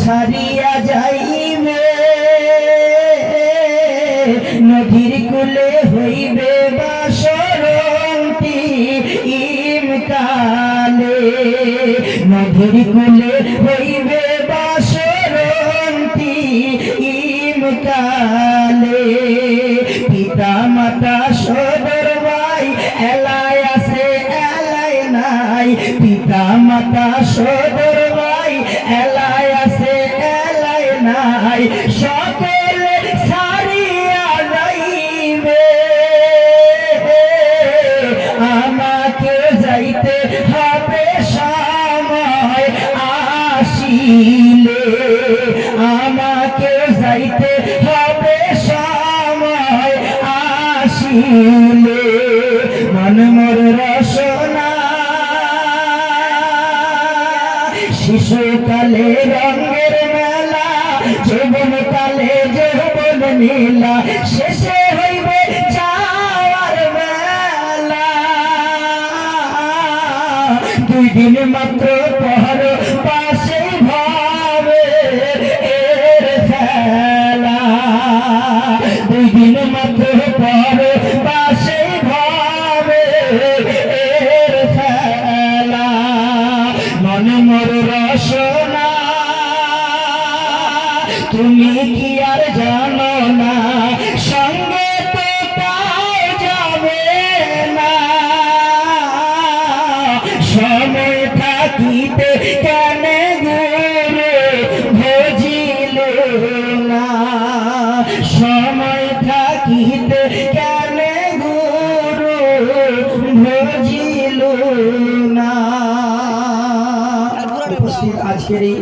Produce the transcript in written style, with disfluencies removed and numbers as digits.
ছাড়িয়া যাইবে নদীর কূলে হইবে বাসরন্তি ইমকালে নদীর কূলে হইবে বাসরন্তি ইমকালে পিতা মাতা সদর ভাই এলাই আছে এলাই নাই পিতা মাতা সদর ভাই এলাই আছে এলাই নাই সকলে ছাড়িয়া যাইবে আমাকে যাইতে হবে সময় আসিলে আমাকে যাইতে হবে সময় আসিলে মন মোর রসনা শিশুকালে রঙের মেলা যৌবনকালে যৌবন নীলা শেষে হইবে যাওয়ার বেলা দুই দিন মাত্র পর পাশে ভাবে এর খেলা দুই দিন মাত্র পর পাশে ভাবে এর খেলা মনে মোর রসনা তুমি কি আর জানো না সঙ্গে তো তাও যাবে না সময় থাকিতে কেন গুরু ভজিল না সময় থাকিতে কেন গুরু ভজিল না। উপস্থিত আজকের এই